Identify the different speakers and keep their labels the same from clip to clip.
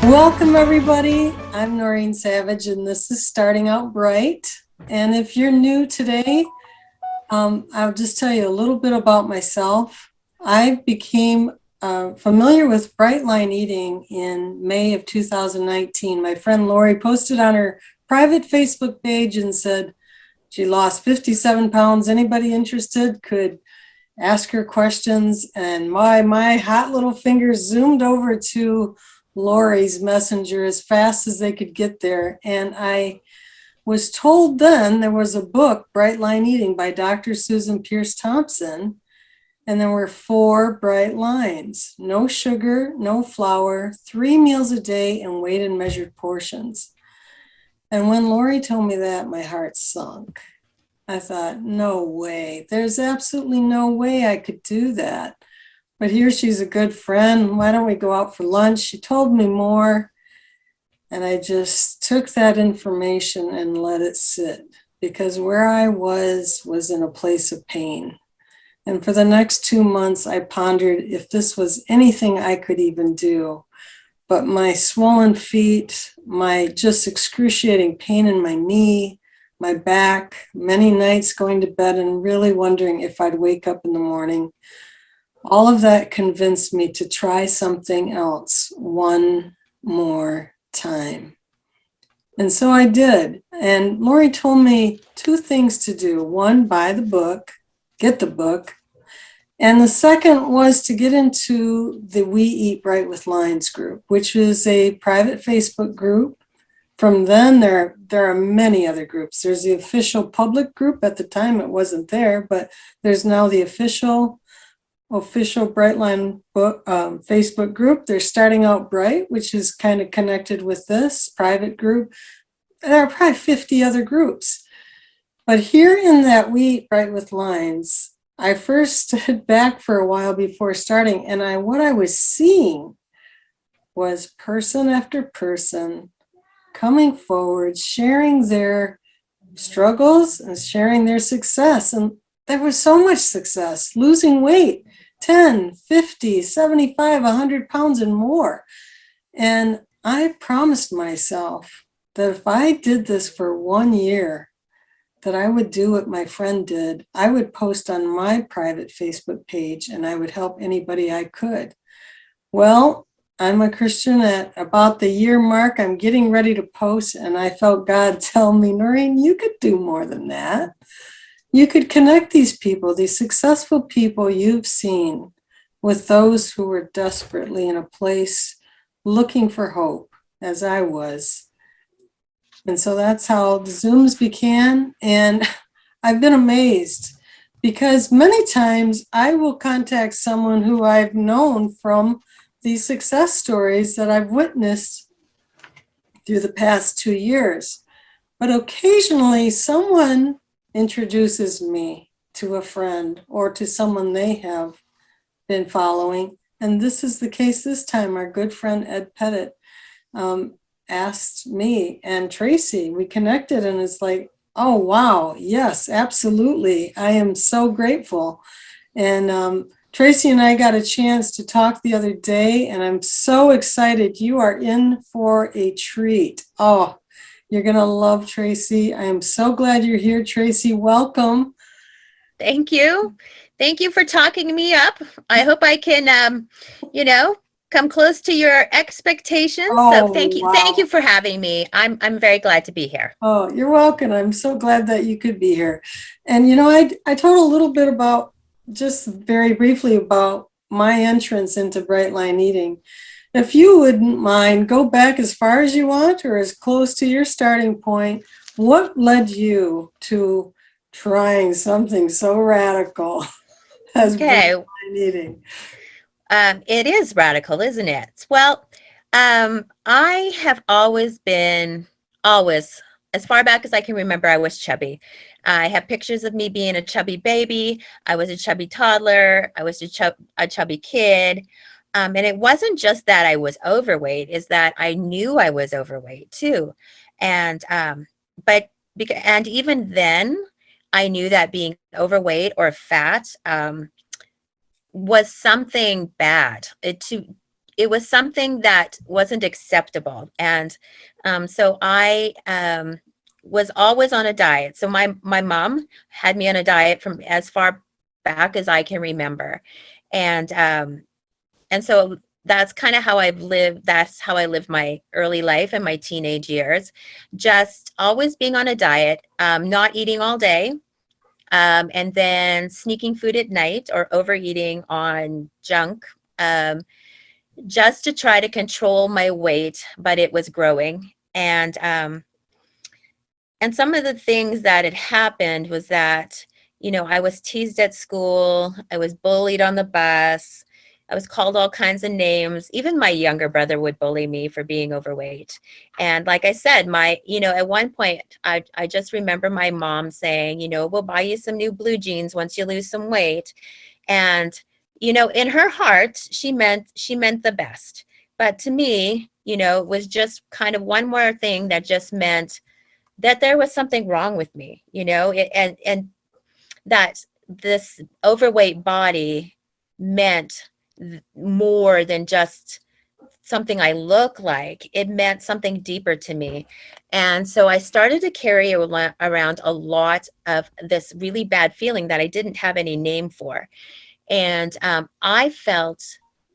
Speaker 1: Welcome, everybody. I'm Noreen Savage, and this is Starting Out Bright. And if you're new today, I'll just tell you a little bit about myself. I became familiar with bright line eating in May of 2019. My friend Lori posted on her private Facebook page and said she lost 57 pounds. Anybody interested could ask her questions. And my hot little fingers zoomed over to Lori's messenger as fast as they could get there. And I was told then there was a book, Bright Line Eating by Dr. Susan Pierce Thompson. And there were 4 bright lines: no sugar, no flour, 3 meals a day, and weighed and measured portions. And when Lori told me that, my heart sunk. I thought, no way. There's absolutely no way I could do that. But here she's a good friend. Why don't we go out for lunch? She told me more. And I just took that information and let it sit, because where I was in a place of pain. And for the next 2 months, I pondered if this was anything I could even do. But my swollen feet, my just excruciating pain in my knee, my back, many nights going to bed and really wondering if I'd wake up in the morning, all of that convinced me to try something else one more time. And so I did. And Lori told me 2 things to do. One, buy the book, get the book. And the second was to get into the We Eat Bright with Lines group, which is a private Facebook group. From then, there are many other groups. There's the official public group. At the time, it wasn't there, but there's now the official Brightline book Facebook group. They're Starting Out Bright, which is kind of connected with this private group. There are probably 50 other groups. But here in that We Eat Bright with Lines, I first stood back for a while before starting, and what I was seeing was person after person coming forward, sharing their struggles and sharing their success. And there was so much success: losing weight, 10, 50, 75, 100 pounds and more. And I promised myself that if I did this for 1 year, that I would do what my friend did. I would post on my private Facebook page and I would help anybody I could. Well, I'm a Christian. At about the year mark, I'm getting ready to post, and I felt God tell me, Noreen, you could do more than that. You could connect these people, these successful people you've seen, with those who were desperately in a place looking for hope, as I was. And so that's how the Zooms began. And I've been amazed, because many times I will contact someone who I've known from these success stories that I've witnessed through the past 2 years. But occasionally someone introduces me to a friend or to someone they have been following. And this is the case this time. Our good friend Ed Pettit asked me and Tracy, we connected, and it's like, oh, wow, yes, absolutely. I am so grateful. And Tracy and I got a chance to talk the other day, and I'm so excited. You are in for a treat. Oh, you're going to love Tracy. I am so glad you're here, Tracy. Welcome.
Speaker 2: Thank you. Thank you for talking me up. I hope I can, come close to your expectations. So
Speaker 1: Oh,
Speaker 2: thank you.
Speaker 1: wow.
Speaker 2: Thank you for having me. I'm very glad to be here.
Speaker 1: Oh, you're welcome. I'm so glad that you could be here. And, I told a little bit about, just very briefly, about my entrance into Bright Line Eating. If you wouldn't mind, go back as far as you want or as close to your starting point. What led you to trying something so radical as Bright
Speaker 2: Okay.
Speaker 1: Line Eating?
Speaker 2: It is radical, isn't it? Well, I have always, as far back as I can remember, I was chubby. I have pictures of me being a chubby baby. I was a chubby toddler. I was a chubby kid. And it wasn't just that I was overweight, is that I knew I was overweight too. And, and even then, I knew that being overweight or fat, was something bad. it was something that wasn't acceptable. And so I was always on a diet. So my mom had me on a diet from as far back as I can remember. And so that's kind of how I've lived. That's how I lived my early life and my teenage years, just always being on a diet, not eating all day, and then sneaking food at night or overeating on junk, just to try to control my weight, but it was growing. And some of the things that had happened was that, I was teased at school. I was bullied on the bus. I was called all kinds of names. Even my younger brother would bully me for being overweight. And like I said, at one point, I just remember my mom saying, we'll buy you some new blue jeans once you lose some weight. And, in her heart, she meant the best. But to me, it was just kind of one more thing that just meant that there was something wrong with me, and that this overweight body meant more than just something I look like. It meant something deeper to me. And so I started to carry around a lot of this really bad feeling that I didn't have any name for. And I felt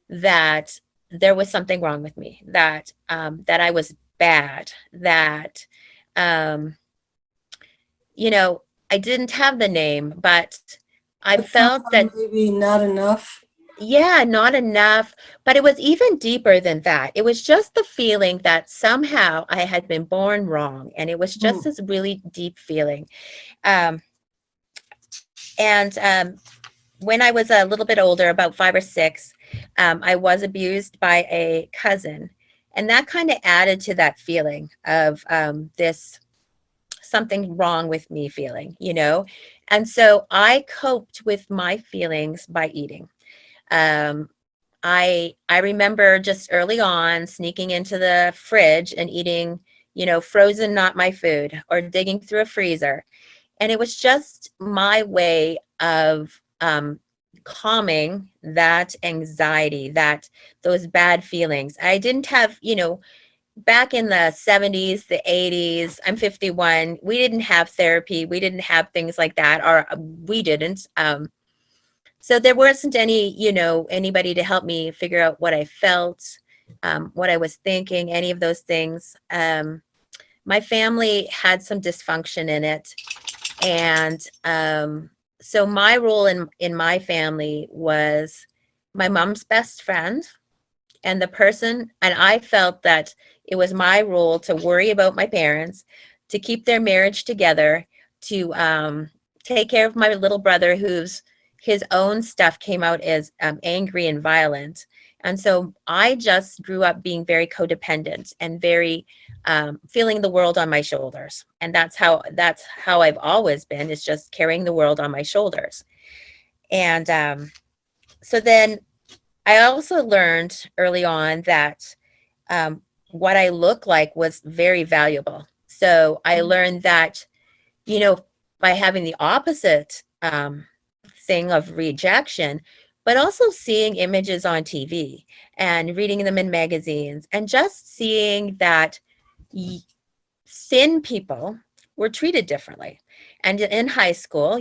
Speaker 2: that there was something wrong with me, that I was bad, that I didn't have the name, but I felt that
Speaker 1: maybe not enough.
Speaker 2: yeah, not enough, but it was even deeper than that. It was just the feeling that somehow I had been born wrong, and it was just this really deep feeling. Um, and when I was a little bit older, about 5 or 6, I was abused by a cousin, and that kind of added to that feeling of this something wrong with me feeling, and so I coped with my feelings by eating. I remember just early on sneaking into the fridge and eating, frozen, not my food, or digging through a freezer. And it was just my way of calming that anxiety, those bad feelings. I didn't have, back in the 70s, the 80s, I'm 51, we didn't have therapy. We didn't have things like that, or we didn't. So there wasn't anybody to help me figure out what I felt, what I was thinking, any of those things. My family had some dysfunction in it. And so my role in my family was my mom's best friend and and I felt that it was my role to worry about my parents, to keep their marriage together, to take care of my little brother his own stuff came out as angry and violent. And so I just grew up being very codependent and very feeling the world on my shoulders. And that's how I've always been, is just carrying the world on my shoulders. And so then I also learned early on that what I look like was very valuable. So I learned that, by having the opposite thing of rejection, but also seeing images on TV and reading them in magazines, and just seeing that thin people were treated differently. And in high school,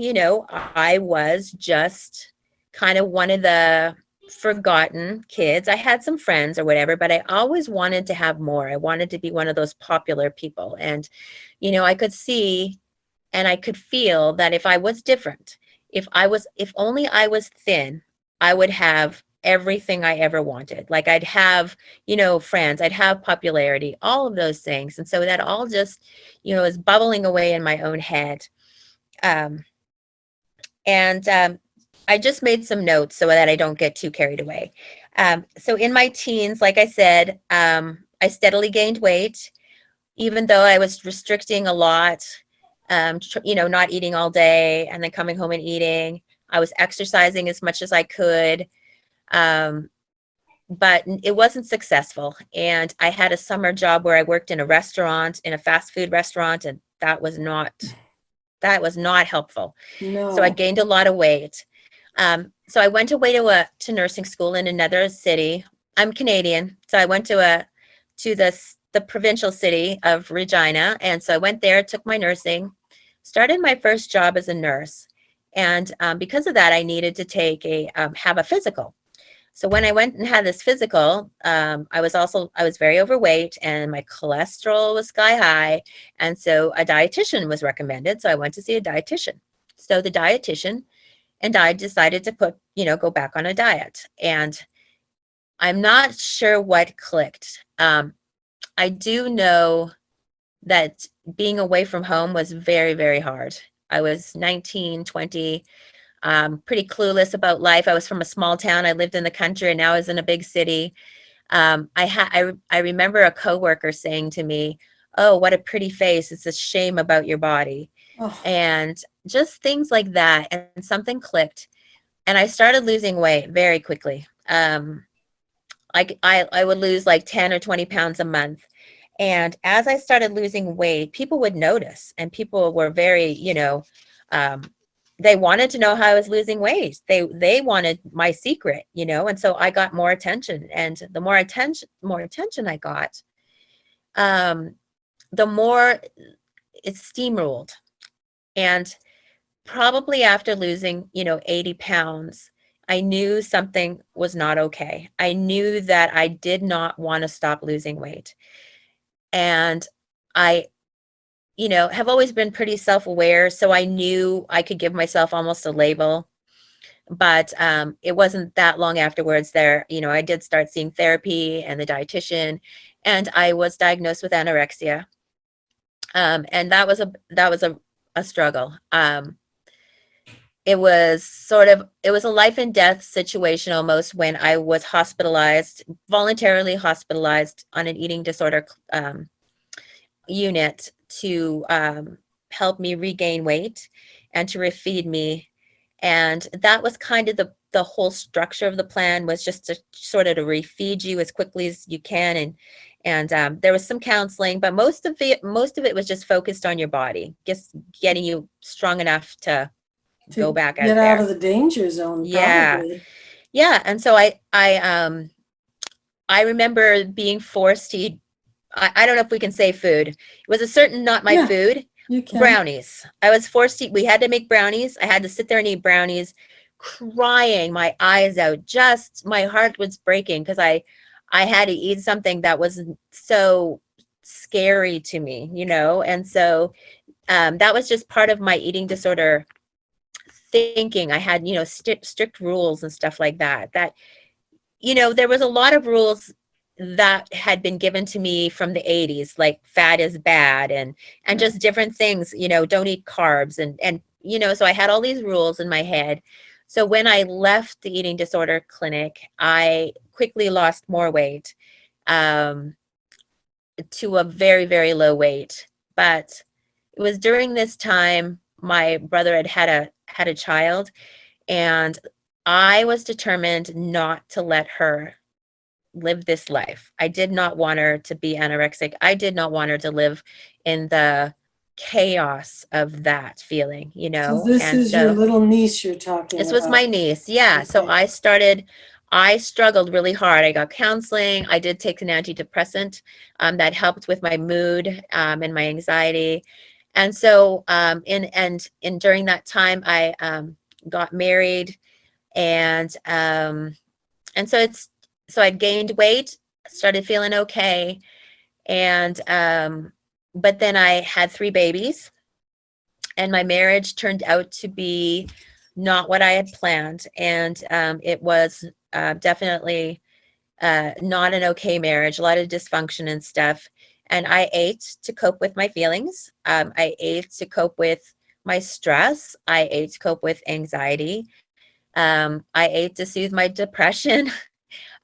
Speaker 2: I was just kind of one of the forgotten kids. I had some friends or whatever, but I always wanted to have more. I wanted to be one of those popular people. And, I could see and I could feel that if I was different, if only I was thin, I would have everything I ever wanted. Like I'd have, friends, I'd have popularity, all of those things. And so that all just, is bubbling away in my own head. And I just made some notes so that I don't get too carried away. So in my teens, like I said, I steadily gained weight, even though I was restricting a lot, not eating all day and then coming home and eating. I was exercising as much as I could, but it wasn't successful. And I had a summer job where I worked in a fast food restaurant, and that was not helpful.
Speaker 1: No.
Speaker 2: So I gained a lot of weight. So I went away to nursing school in another city, I'm Canadian, so I went to the provincial city of Regina, and so I went there, took my nursing, started my first job as a nurse, and because of that, I needed to take a have a physical. So when I went and had this physical, I was very overweight and my cholesterol was sky high, and so a dietitian was recommended. So I went to see a dietitian. So the dietitian and I decided to go back on a diet, and I'm not sure what clicked. I do know that being away from home was very, very hard. I was 19, 20, pretty clueless about life. I was from a small town. I lived in the country and now I was in a big city. I remember a coworker saying to me, "Oh, what a pretty face. It's a shame about your body."
Speaker 1: Oh,
Speaker 2: And just things like that. And something clicked. And I started losing weight very quickly. I would lose like 10 or 20 pounds a month. And as I started losing weight, people would notice, and people were very, um, they wanted to know how I was losing weight. They wanted my secret, and so I got more attention. And the more attention I got, um, the more it steamrolled. And probably after losing, 80 pounds, I knew something was not okay. I knew that I did not want to stop losing weight. And I, have always been pretty self-aware, so I knew I could give myself almost a label. But it wasn't that long afterwards there, I did start seeing therapy and the dietitian, and I was diagnosed with anorexia. And that was a struggle. It was a life and death situation almost, when I was hospitalized, voluntarily hospitalized on an eating disorder unit to help me regain weight and to refeed me. And that was kind of the whole structure of the plan, was just to sort of to refeed you as quickly as you can. And there was some counseling, but most of it was just focused on your body, just getting you strong enough to go
Speaker 1: to
Speaker 2: back
Speaker 1: get
Speaker 2: out
Speaker 1: out
Speaker 2: there.
Speaker 1: of the danger zone,
Speaker 2: Yeah.
Speaker 1: probably.
Speaker 2: Yeah. And so I remember being forced to eat, I don't know if we can say food. It was a certain, not my
Speaker 1: Yeah,
Speaker 2: food,
Speaker 1: you can.
Speaker 2: brownies. I was forced to eat, we had to make brownies. I had to sit there and eat brownies, crying my eyes out. Just my heart was breaking because I had to eat something that was so scary to me, And so that was just part of my eating disorder thinking. I had, strict rules and stuff like that. There was a lot of rules that had been given to me from the 80s, like fat is bad, and
Speaker 1: Right.
Speaker 2: just different things, don't eat carbs, and so I had all these rules in my head. So when I left the eating disorder clinic, I quickly lost more weight, um, to a very, very low weight. But it was during this time my brother had a child, and I was determined not to let her live this life. I did not want her to be anorexic. I did not want her to live in the chaos of that feeling,
Speaker 1: So this
Speaker 2: And
Speaker 1: is your
Speaker 2: so
Speaker 1: little niece you're talking
Speaker 2: this was my
Speaker 1: about.
Speaker 2: niece. Yeah. So
Speaker 1: Okay.
Speaker 2: I struggled really hard. I got counseling. I did take an antidepressant that helped with my mood and my anxiety. And so in during that time, I got married, and so I'd gained weight, started feeling okay, and but then I had three babies, and my marriage turned out to be not what I had planned, and it was definitely not an okay marriage, a lot of dysfunction and stuff. And I ate to cope with my feelings. I ate to cope with my stress. I ate to cope with anxiety. I ate to soothe my depression.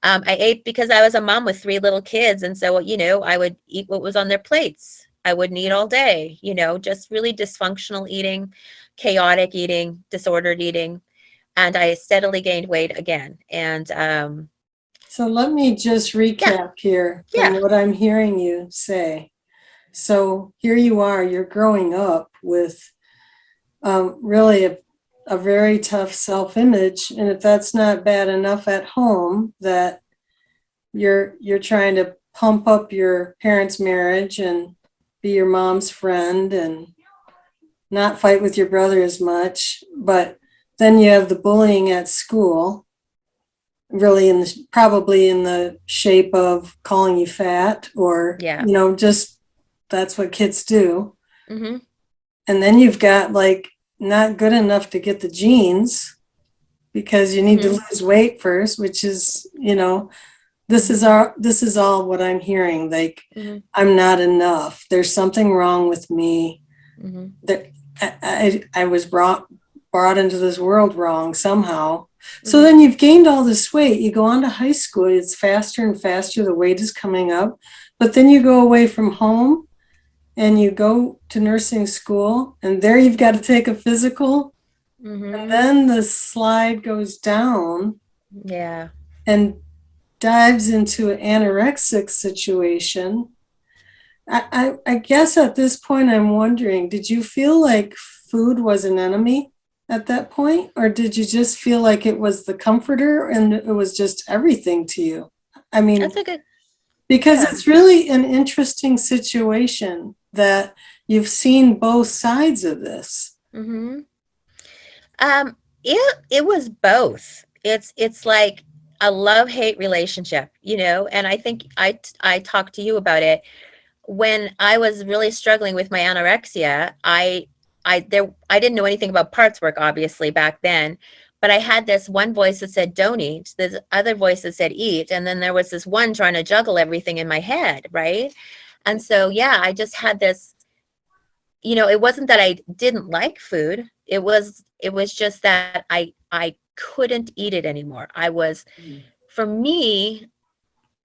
Speaker 2: I ate because I was a mom with three little kids. And so, I would eat what was on their plates. I wouldn't eat all day, just really dysfunctional eating, chaotic eating, disordered eating. And I steadily gained weight again. And
Speaker 1: So let me just
Speaker 2: yeah,
Speaker 1: recap here from
Speaker 2: yeah,
Speaker 1: what I'm hearing you say. So here you are, you're growing up with really a very tough self-image. And if that's not bad enough at home, that you're trying to pump up your parents' marriage and be your mom's friend and not fight with your brother as much. But then you have the bullying at school, really probably in the shape of calling you fat or,
Speaker 2: Yeah.
Speaker 1: just that's what kids do.
Speaker 2: Mm-hmm.
Speaker 1: And then you've got like not good enough to get the genes because you need to lose weight first, which is, this is all what I'm hearing. Like, I'm not enough. There's something wrong with me. That I was brought into this world wrong somehow. So then you've gained all this weight. You go on to high school. It's faster and faster. The weight is coming up. But then you go away from home and you go to nursing school. And there you've got to take a physical. And then the slide goes down.
Speaker 2: Yeah.
Speaker 1: And dives into an anorexic situation. I guess at this point, I'm wondering, did you feel like food was an enemy at that point? Or did you just feel like it was the comforter and it was just everything to you? I mean,
Speaker 2: That's a good,
Speaker 1: because it's really an interesting situation that you've seen both sides of this.
Speaker 2: It was both. It's like a love-hate relationship, and I think I talked to you about it when I was really struggling with my anorexia. I didn't know anything about parts work, obviously, back then, but I had this one voice that said don't eat, this other voice that said eat, and then there was this one trying to juggle everything in my head, right? And so I just had this, it wasn't that I didn't like food. It was just that I couldn't eat it anymore. For me,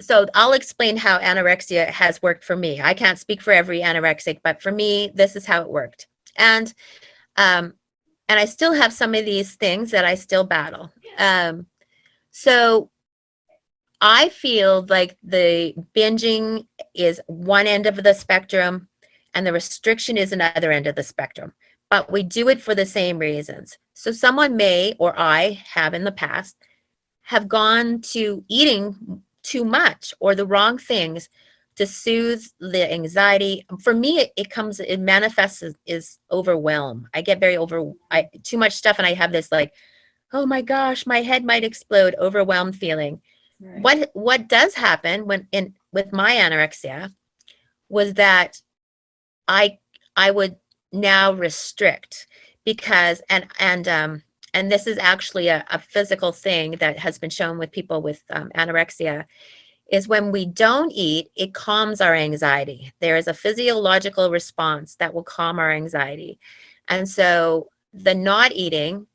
Speaker 2: so I'll explain how anorexia has worked for me. I can't speak for every anorexic, but for me, this is how it worked. And I still have some of these things that I still battle. So I feel like the binging is one end of the spectrum and the restriction is another end of the spectrum, but we do it for the same reasons. So someone may, or I have in the past, have gone to eating too much or the wrong things to soothe the anxiety. For me, it manifests as overwhelm. I get too much stuff and I have this like, oh my gosh, my head might explode, overwhelmed feeling. Right. What does happen with my anorexia was that I would now restrict because and this is actually a physical thing that has been shown with people with anorexia, is when we don't eat, it calms our anxiety. There is a physiological response that will calm our anxiety. And so the not eating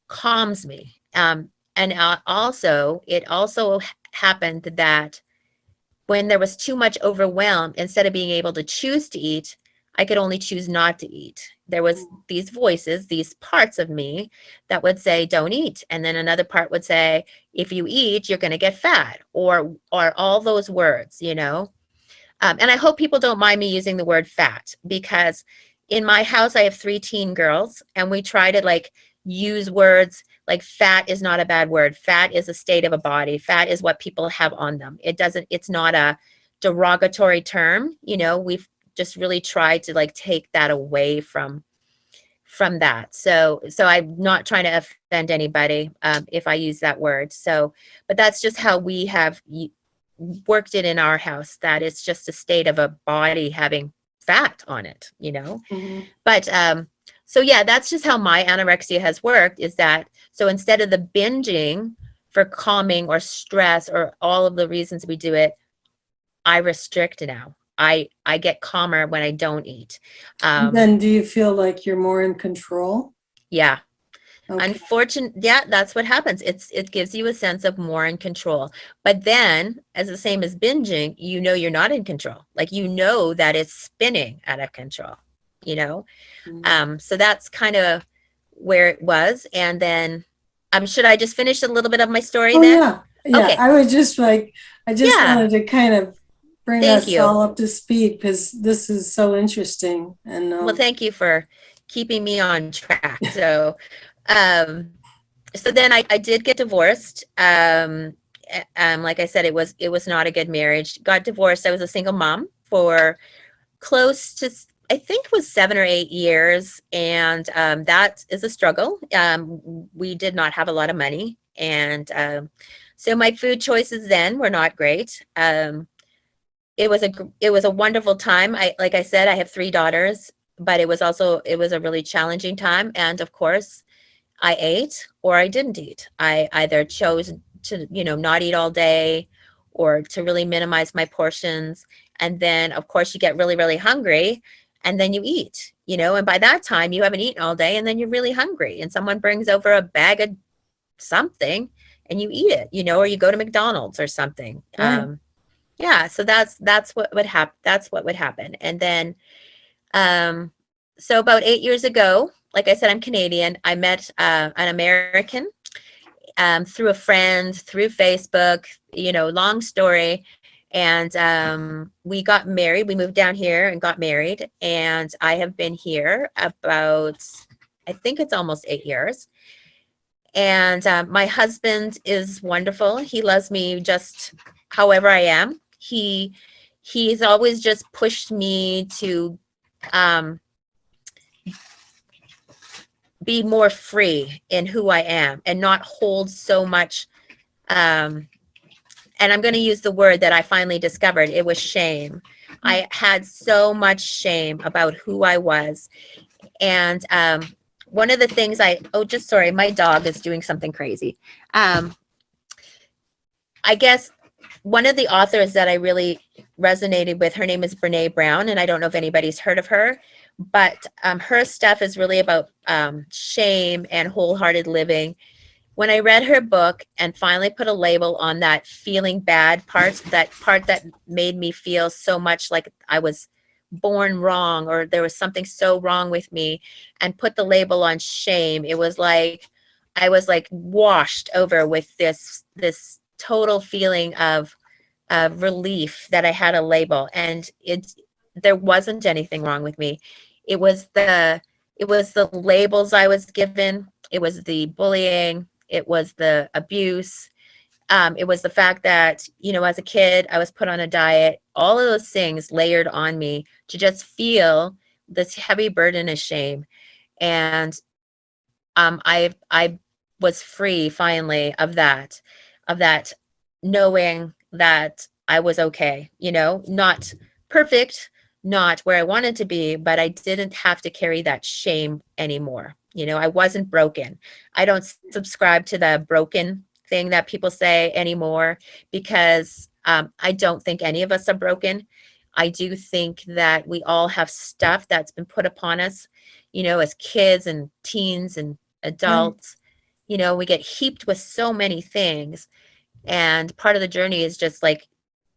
Speaker 2: calms me. And it also happened that when there was too much overwhelm, instead of being able to choose to eat, I could only choose not to eat. There was these voices, these parts of me that would say, don't eat. And then another part would say, if you eat, you're going to get fat, or all those words, And I hope people don't mind me using the word fat, because in my house, I have 3 teen girls and we try to use words like fat is not a bad word. Fat is a state of a body. Fat is what people have on them. It's not a derogatory term. We've just really tried to take that away from that. So I'm not trying to offend anybody if I use that word. But that's just how we have worked it in our house, that it's just a state of a body having fat on it, But that's just how my anorexia has worked, is that so instead of the binging for calming or stress or all of the reasons we do it, I restrict now. I get calmer when I don't eat.
Speaker 1: Then do you feel like you're more in control?
Speaker 2: Yeah.
Speaker 1: Okay.
Speaker 2: Unfortunately, that's what happens. It gives you a sense of more in control. But then, as the same as binging, you're not in control. That it's spinning out of control, So that's kind of where it was. And then, should I just finish a little bit of my story then?
Speaker 1: Yeah.
Speaker 2: Okay.
Speaker 1: I was just wanted to kind of bring us all up to speed, because this is so interesting. And
Speaker 2: well, thank you for keeping me on track. So then I did get divorced, and like I said, it was not a good marriage. Got divorced. I was a single mom for close to, I think it was 7 or 8 years. And that is a struggle. We did not have a lot of money. And so my food choices then were not great. It was a wonderful time. Like I said, I have 3 daughters, but it was a really challenging time. And of course, I ate or I didn't eat. I either chose to, not eat all day or to really minimize my portions. And then, of course, you get really, really hungry and then you eat, and by that time you haven't eaten all day and then you're really hungry and someone brings over a bag of something and you eat it, or you go to McDonald's or something.
Speaker 1: Right.
Speaker 2: Yeah, so that's what would happen. That's what would happen. And then, um, so about 8 years ago, like I said, I'm Canadian. I met an American through a friend, through Facebook, long story. And we got married. We moved down here and got married. And I have been here about, I think it's almost 8 years. And my husband is wonderful. He loves me just however I am. He's always just pushed me to um, be more free in who I am and not hold so much. And I'm going to use the word that I finally discovered. It was shame. I had so much shame about who I was. And one of the things just sorry, my dog is doing something crazy. I guess one of the authors that I really resonated with, her name is Brene Brown, and I don't know if anybody's heard of her, but her stuff is really about shame and wholehearted living. When I read her book and finally put a label on that feeling bad part that made me feel so much like I was born wrong or there was something so wrong with me, and put the label on shame, it was like I was like washed over with this total feeling of relief that I had a label, and there wasn't anything wrong with me. It was the labels I was given. It was the bullying. It was the abuse. It was the fact that, as a kid, I was put on a diet. All of those things layered on me to just feel this heavy burden of shame. And I was free finally of that knowing that I was okay, not perfect, not where I wanted to be, but I didn't have to carry that shame anymore. I wasn't broken. I don't subscribe to the broken thing that people say anymore, because I don't think any of us are broken. I do think that we all have stuff that's been put upon us, as kids and teens and adults. We get heaped with so many things. And part of the journey is just like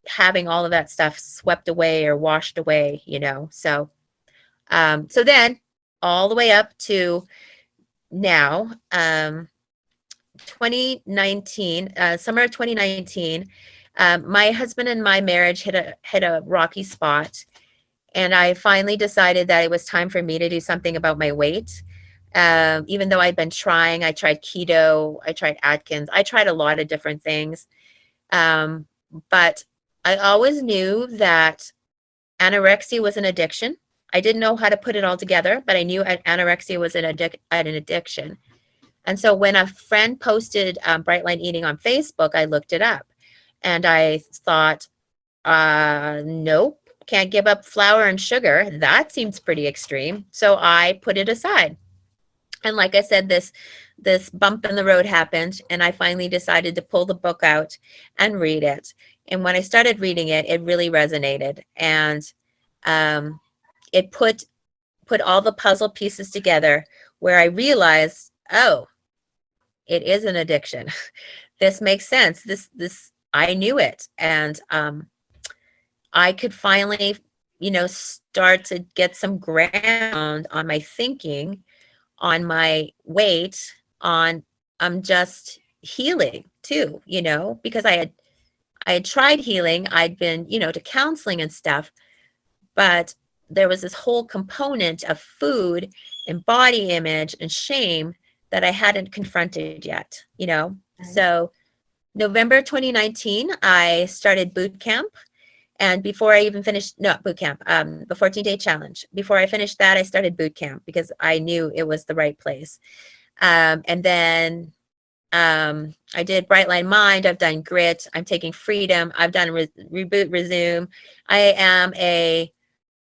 Speaker 2: having all of that stuff swept away or washed away, So, so then all the way up to now, 2019, summer of 2019, my husband and my marriage hit a rocky spot. And I finally decided that it was time for me to do something about my weight. Even though I'd been trying, I tried keto, I tried Atkins, I tried a lot of different things. But I always knew that anorexia was an addiction. I didn't know how to put it all together, but I knew anorexia was an addiction. And so when a friend posted Bright Line Eating on Facebook, I looked it up and I thought, nope, can't give up flour and sugar. That seems pretty extreme. So I put it aside. And like I said, this bump in the road happened, and I finally decided to pull the book out and read it. And when I started reading it, it really resonated, and it put all the puzzle pieces together, where I realized, oh, it is an addiction. This makes sense. This I knew it, and I could finally, start to get some ground on my thinking, on my weight, on just healing too, because I had tried healing. I'd been, to counseling and stuff, but there was this whole component of food and body image and shame that I hadn't confronted yet,
Speaker 1: Right.
Speaker 2: So November 2019, I started boot camp. And before I even finished, no, boot camp, the 14-day challenge. Before I finished that, I started boot camp because I knew it was the right place. And then I did Bright Line Mind. I've done Grit. I'm taking Freedom. I've done Reboot, Resume. I am a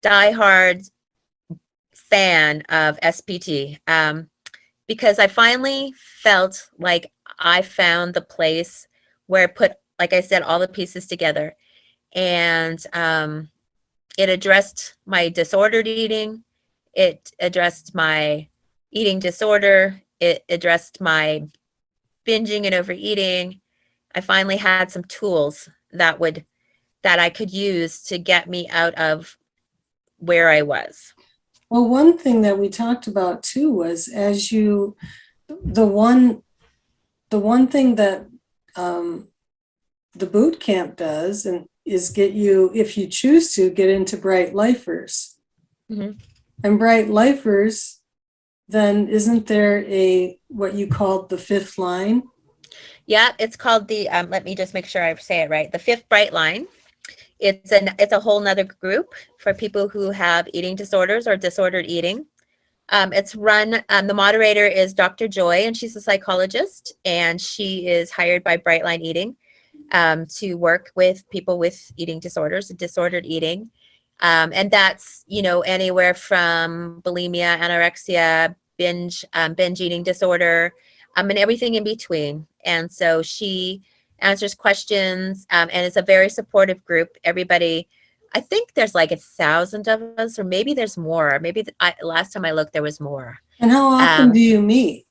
Speaker 2: diehard fan of SPT because I finally felt like I found the place where I put, like I said, all the pieces together. And it addressed my disordered eating. It addressed my eating disorder. It addressed my binging and overeating. I finally had some tools that I could use to get me out of where I was.
Speaker 1: Well, one thing that we talked about too was as you, the one thing that the boot camp does and is get you, if you choose to, get into Bright Lifers.
Speaker 2: Mm-hmm.
Speaker 1: And Bright Lifers, then isn't there a what you called the fifth line?
Speaker 2: Yeah, it's called the let me just make sure I say it right. The Fifth Bright Line. It's a whole nother group for people who have eating disorders or disordered eating. It's run, the moderator is Dr. Joy, and she's a psychologist, and she is hired by Brightline Eating to work with people with eating disorders, disordered eating. And that's, anywhere from bulimia, anorexia, binge eating disorder, and everything in between. And so she answers questions, and it's a very supportive group. Everybody, I think there's like 1,000 of us, or maybe there's more. Maybe last time I looked, there was more.
Speaker 1: And how often do you meet?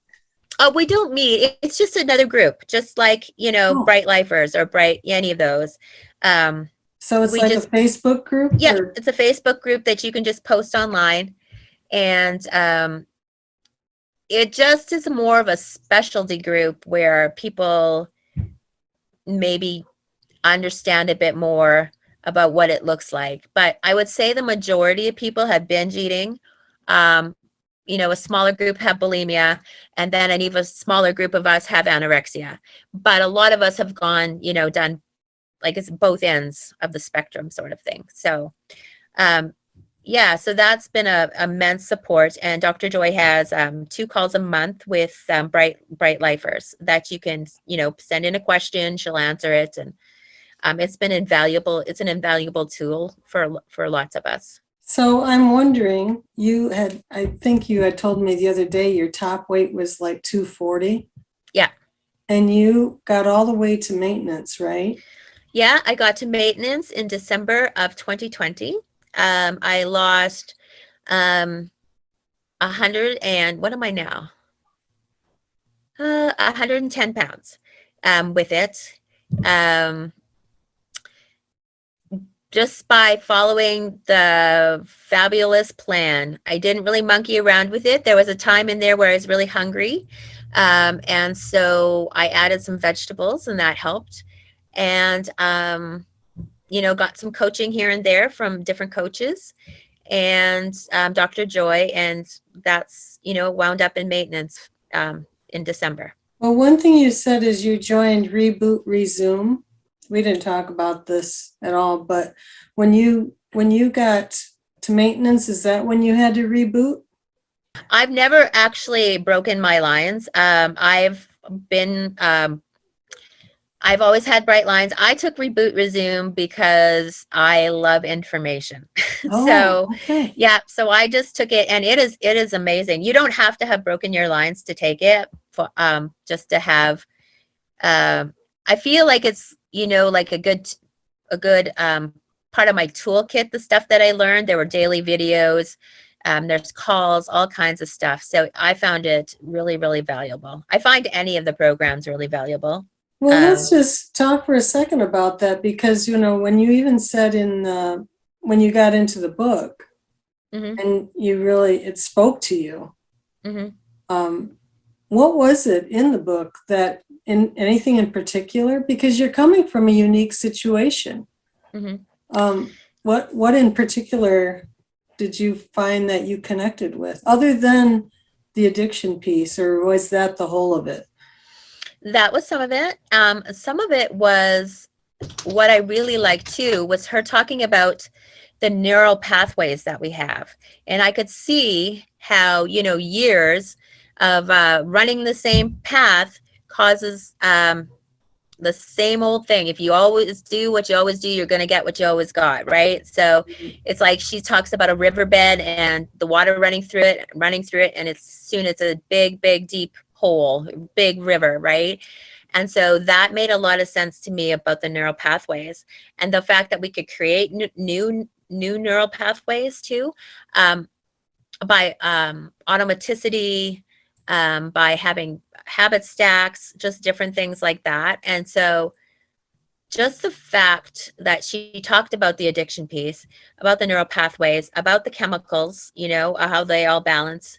Speaker 2: Oh, we don't meet. It's just another group, just like, Bright Lifers or any of those.
Speaker 1: So it's like a Facebook group?
Speaker 2: Yeah, it's a Facebook group that you can just post online. And it just is more of a specialty group where people maybe understand a bit more about what it looks like. But I would say the majority of people have binge eating. A smaller group have bulimia, and then an even smaller group of us have anorexia. But a lot of us have gone, done like it's both ends of the spectrum sort of thing. So, so that's been a immense support. And Dr. Joy has 2 calls a month with Bright Lifers that you can, send in a question, she'll answer it. And it's been invaluable. It's an invaluable tool for lots of us.
Speaker 1: So I'm wondering, I think you had told me the other day your top weight was like 240.
Speaker 2: Yeah.
Speaker 1: And you got all the way to maintenance, right?
Speaker 2: Yeah, I got to maintenance in December of 2020. I lost 100 and what am I now? 110 pounds with it. Just by following the fabulous plan. I didn't really monkey around with it. There was a time in there where I was really hungry. And so I added some vegetables and that helped. And, got some coaching here and there from different coaches and Dr. Joy. And that's, wound up in maintenance in December.
Speaker 1: Well, one thing you said is you joined Reboot, Resume. We didn't talk about this at all, but when you got to maintenance, is that when you had to reboot?
Speaker 2: I've never actually broken my lines. I've always had bright lines. I took Reboot, Resume because I love information. So I just took it, and it is amazing. You don't have to have broken your lines to take it for just to have I feel like it's like a good part of my toolkit, the stuff that I learned. There were daily videos, there's calls, all kinds of stuff. So I found it really, really valuable. I find any of the programs really valuable.
Speaker 1: Well, let's just talk for a second about that, because, when you even said when you got into the book and it spoke to you, what was it in the book that anything in particular? Because you're coming from a unique situation. What in particular did you find that you connected with, other than the addiction piece, or was that the whole of it?
Speaker 2: that was some of it. Some of it was what I really liked too was her talking about the neural pathways that we have. And I could see how, years of running the same path causes the same old thing. If you always do what you always do, you're going to get what you always got, right? So it's like she talks about a riverbed and the water running through it, and it's a big, big, deep hole, big river, right? And so that made a lot of sense to me about the neural pathways and the fact that we could create new neural pathways too, by automaticity, by having habit stacks, just different things like that. And so just the fact that she talked about the addiction piece, about the neural pathways, about the chemicals, how they all balance.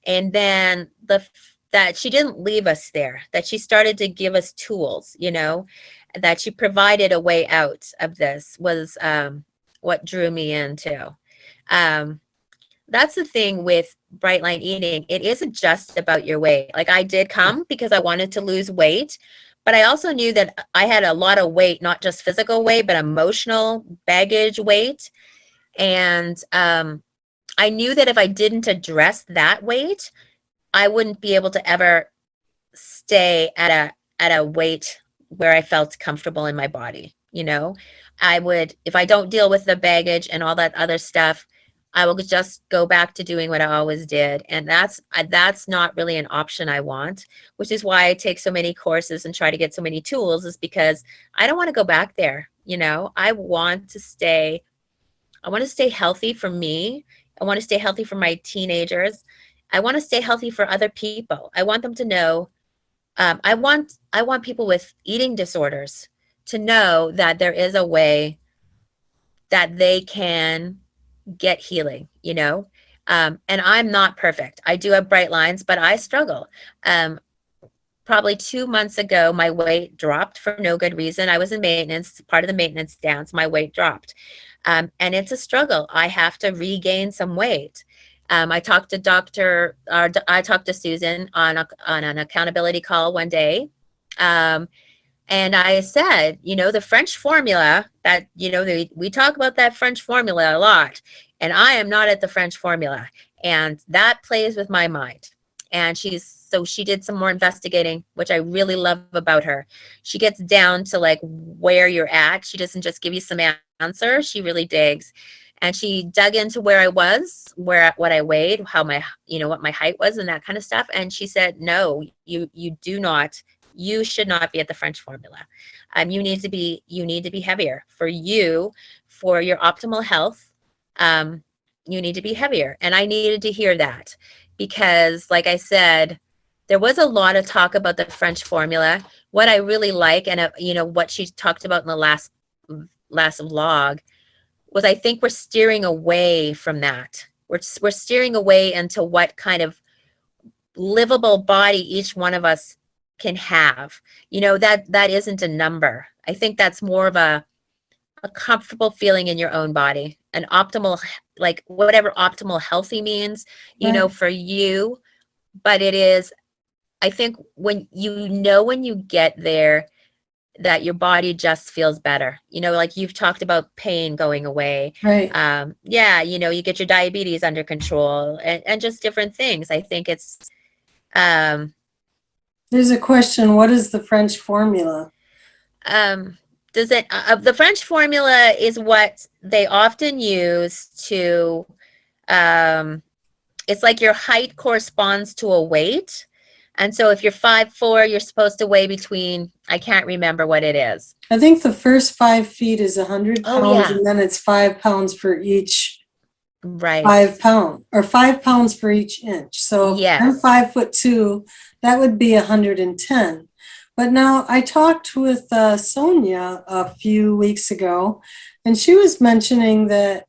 Speaker 2: And then that she didn't leave us there, that she started to give us tools, that she provided a way out of this was what drew me in too. That's the thing with bright line eating. It isn't just about your weight. Like I did come because I wanted to lose weight, but I also knew that I had a lot of weight, not just physical weight, but emotional baggage weight. And I knew that if I didn't address that weight, I wouldn't be able to ever stay at a weight where I felt comfortable in my body. I would, if I don't deal with the baggage and all that other stuff, I will just go back to doing what I always did. And that's not really an option I want, which is why I take so many courses and try to get so many tools, is because I don't want to go back there. I want to stay healthy for me. I want to stay healthy for my teenagers. I want to stay healthy for other people. I want them to know, I want people with eating disorders to know that there is a way that they can get healing, and I'm not perfect. I do have bright lines, but I struggle. Probably 2 months ago, my weight dropped for no good reason. I was in maintenance, part of the maintenance dance. My weight dropped. And it's a struggle. I have to regain some weight. I talked to Susan on an accountability call one day. And I said, the French formula that, we talk about that French formula a lot, and I am not at the French formula. And that plays with my mind. And so she did some more investigating, which I really love about her. She gets down to like where you're at. She doesn't just give you some answer. She really digs. And she dug into where I was, what I weighed, how what my height was and that kind of stuff. And she said, no, you should not be at the French formula. You need to be heavier for your optimal health. You need to be heavier. And I needed to hear that because, like I said, there was a lot of talk about the French formula. What I really like, and what she talked about in the last vlog, was I think we're steering away from that. We're steering away into what kind of livable body each one of us can have. That isn't a number. I think that's more of a comfortable feeling in your own body, an optimal, like whatever optimal healthy means,
Speaker 1: Right.
Speaker 2: for you. But it is, I think when you get there, that your body just feels better. Like you've talked about pain going away.
Speaker 1: Right.
Speaker 2: You get your diabetes under control and just different things. I think it's,
Speaker 1: There's a question, what is the French formula?
Speaker 2: the French formula is what they often use to, it's like your height corresponds to a weight. And so if you're 5'4", you're supposed to weigh between, I can't remember what it is.
Speaker 1: I think the first 5 feet is 100 pounds,
Speaker 2: Oh, yeah.
Speaker 1: and then it's 5 pounds for each
Speaker 2: Right.
Speaker 1: 5 pound, or 5 pounds for each inch. So
Speaker 2: Yes.
Speaker 1: I'm 5'2", that would be 110. But now I talked with Sonia a few weeks ago, and she was mentioning that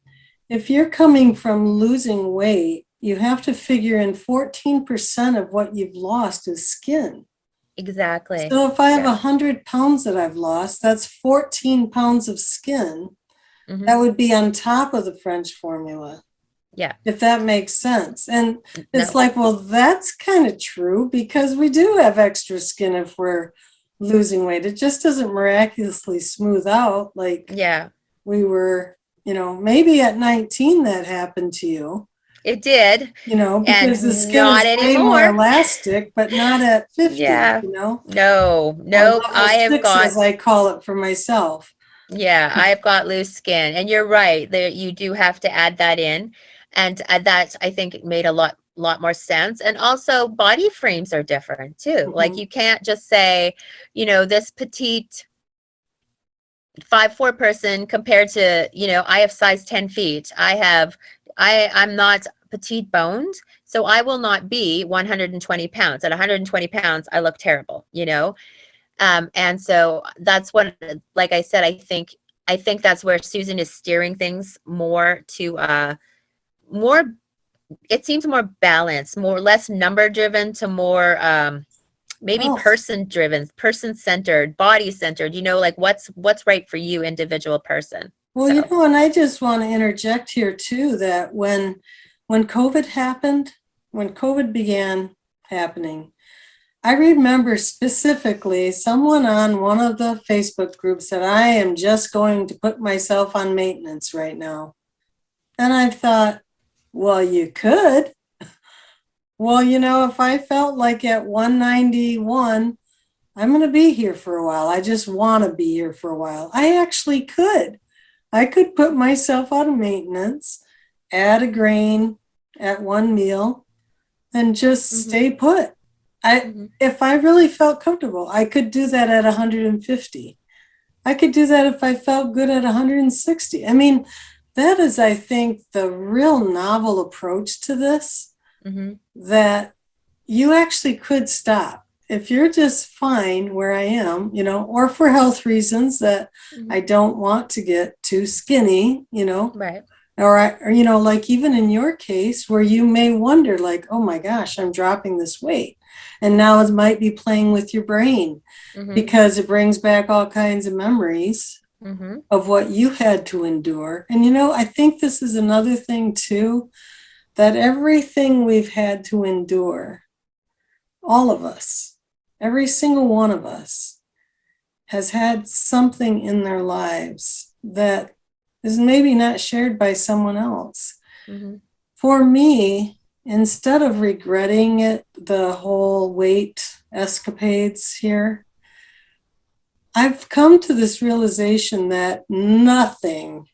Speaker 1: if you're coming from losing weight, you have to figure in 14% of what you've lost is skin.
Speaker 2: Exactly.
Speaker 1: So if I have 100 pounds that I've lost, that's 14 pounds of skin.
Speaker 2: Mhm.
Speaker 1: That would be on top of the French formula.
Speaker 2: Yeah.
Speaker 1: If that makes sense. And it's like, well, that's kind of true because we do have extra skin if we're losing weight. It just doesn't miraculously smooth out like
Speaker 2: Yeah,
Speaker 1: we were, maybe at 19 that happened to you,
Speaker 2: it did.
Speaker 1: because the
Speaker 2: And
Speaker 1: skin
Speaker 2: not
Speaker 1: is way more
Speaker 2: anymore.
Speaker 1: elastic, but not at 50,
Speaker 2: Yeah. No,
Speaker 1: or
Speaker 2: nope.
Speaker 1: level 6, as I call it for myself.
Speaker 2: Yeah, I've got loose skin. And you're right. There, you do have to add that in. And that, I think, it made a lot more sense. And also body frames are different too. Like,
Speaker 1: Mhm.
Speaker 2: you can't just say, this petite 5'4" person compared to, I have size 10 feet. I'm not petite boned, so I will not be 120 pounds. At 120 pounds, I look terrible, and so that's what, like I said, I think that's where Susan is steering things more to, more, it seems more balanced, less number driven to more, maybe
Speaker 1: Health.
Speaker 2: person driven, person centered, body centered, like what's right for you, individual person.
Speaker 1: Well,
Speaker 2: So,
Speaker 1: and I just want to interject here too that when COVID happened, when COVID began happening, I remember specifically someone on one of the Facebook groups said, I am just going to put myself on maintenance right now. And I thought, well, you could. Well, if I felt like at 191, I'm going to be here for a while. I just want to be here for a while. I actually could. I could put myself on maintenance, add a grain at one meal, and just stay put. If I really felt comfortable, I could do that at 150. I could do that if I felt good at 160. I mean, that is, I think, the real novel approach to this, that you actually could stop. If you're just fine where I am, or for health reasons that I don't want to get too skinny,
Speaker 2: right.
Speaker 1: or like even in your case where you may wonder like, oh my gosh, I'm dropping this weight. And now it might be playing with your brain because it brings back all kinds of memories of what you had to endure. And, I think this is another thing too, that everything we've had to endure, all of us, every single one of us has had something in their lives that is maybe not shared by someone else. For me, instead of regretting it, the whole weight escapades here, I've come to this realization that nothing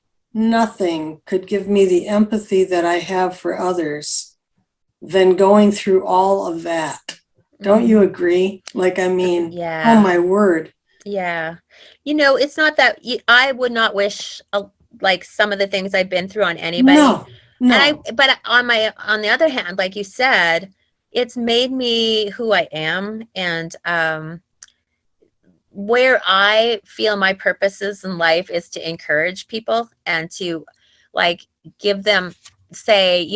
Speaker 1: could give me the empathy that I have for others than going through all of that. Don't you agree? Like, I mean,
Speaker 2: Yeah.
Speaker 1: oh my word.
Speaker 2: Yeah. It's not that I would not wish, like, some of the things I've been through on anybody.
Speaker 1: No.
Speaker 2: But on the other hand, like you said, it's made me who I am, and where I feel my purposes in life is to encourage people and to, like, give them, say,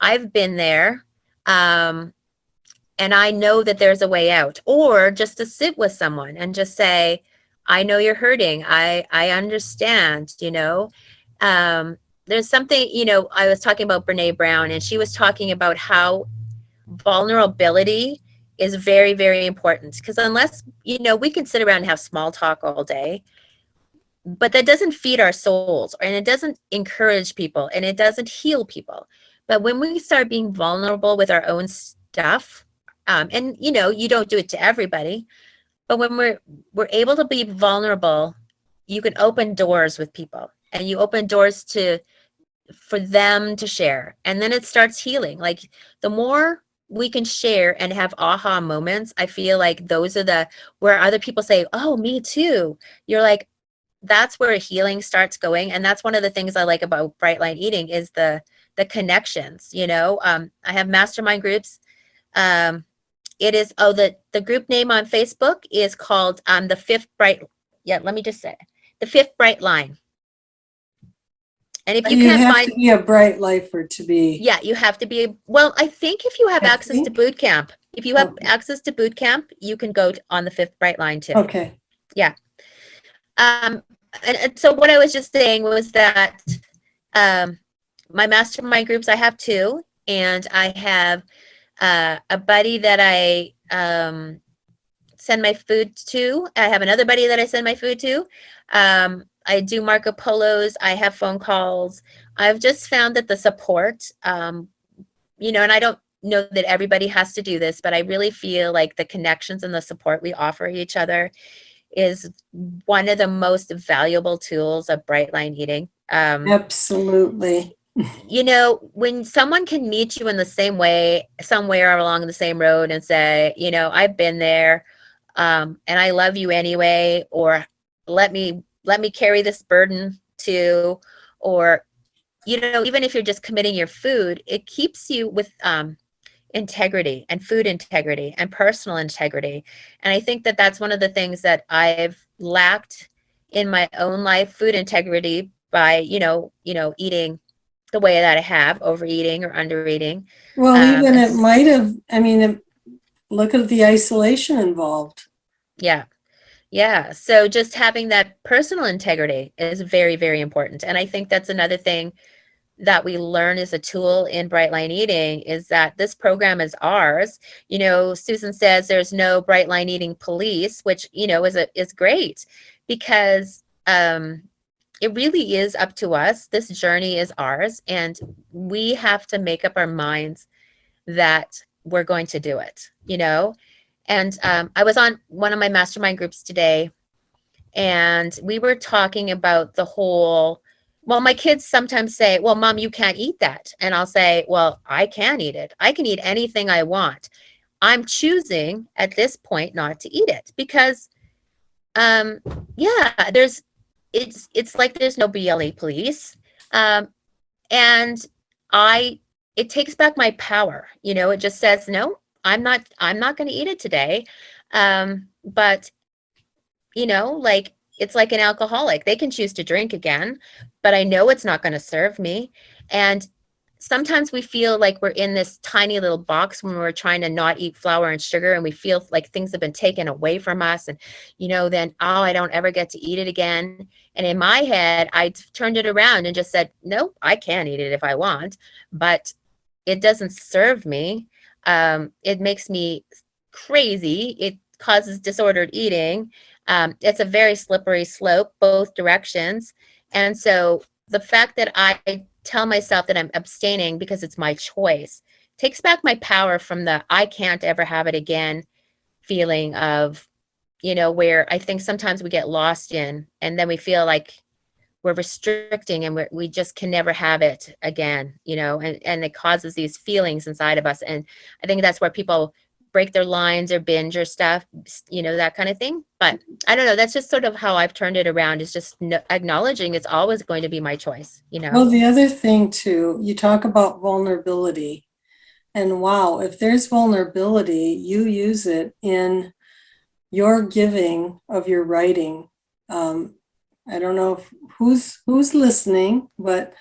Speaker 2: I've been there. And I know that there's a way out, or just to sit with someone and just say, I know you're hurting. I understand, there's something, I was talking about Brene Brown, and she was talking about how vulnerability is very, very important, because unless, we can sit around and have small talk all day, but that doesn't feed our souls, and it doesn't encourage people, and it doesn't heal people. But when we start being vulnerable with our own stuff, and you don't do it to everybody, but when we're able to be vulnerable, you can open doors with people, and you open doors for them to share, and then it starts healing. Like, the more we can share and have aha moments, I feel like those are where other people say, oh, me too. You're like, that's where healing starts going. And that's one of the things I like about Bright Line Eating is the connections. I have mastermind groups. It is, the group name on Facebook is called, the Fifth Bright. Yeah, let me just say, the Fifth Bright Line. And if you
Speaker 1: You
Speaker 2: can't
Speaker 1: have
Speaker 2: find,
Speaker 1: to be a bright lifer to be.
Speaker 2: yeah, you have to be. Well, I think if you have access to boot camp, you can go on the Fifth Bright Line too.
Speaker 1: Okay.
Speaker 2: Yeah. And so what I was just saying was that, my mastermind groups, I have two, and I have a buddy that I send my food to. I have another buddy that I send my food to. I do Marco Polos. I have phone calls. I've just found that the support, and I don't know that everybody has to do this, but I really feel like the connections and the support we offer each other is one of the most valuable tools of bright line eating.
Speaker 1: Absolutely.
Speaker 2: When someone can meet you in the same way, somewhere along the same road and say, I've been there, and I love you anyway, or let me carry this burden too, or, even if you're just committing your food, it keeps you with integrity and food integrity and personal integrity. And I think that that's one of the things that I've lacked in my own life, food integrity, by, eating the way that I have, overeating or undereating.
Speaker 1: Well, even
Speaker 2: And
Speaker 1: it might have, look at the isolation involved.
Speaker 2: yeah. Yeah. So just having that personal integrity is very, very important. And I think that's another thing that we learn as a tool in Bright Line Eating, is that this program is ours. Susan says there's no Bright Line Eating police, which, is great, because it really is up to us. This journey is ours, and we have to make up our minds that we're going to do it, And I was on one of my mastermind groups today, and we were talking about the whole, well, my kids sometimes say, well, Mom, you can't eat that. And I'll say, well, I can eat it. I can eat anything I want. I'm choosing at this point not to eat it because, it's like there's no BLE police. And it takes back my power. It just says, no, I'm not going to eat it today. But it's like an alcoholic. They can choose to drink again, but I know it's not going to serve me. And sometimes we feel like we're in this tiny little box when we're trying to not eat flour and sugar, and we feel like things have been taken away from us. And, then, I don't ever get to eat it again. And in my head, I turned it around and just said, no, I can eat it if I want, but it doesn't serve me. It makes me crazy. It causes disordered eating. It's a very slippery slope, both directions. And so the fact that I tell myself that I'm abstaining because it's my choice takes back my power from the I can't ever have it again feeling of, where I think sometimes we get lost in, and then we feel like we're restricting and we just can never have it again, and it causes these feelings inside of us. And I think that's where people break their lines or binge or stuff, that kind of thing. But I don't know, that's just sort of how I've turned it around, is just acknowledging it's always going to be my choice,
Speaker 1: Well, the other thing too, you talk about vulnerability, and wow, if there's vulnerability, you use it in your giving of your writing. I don't know who's listening, but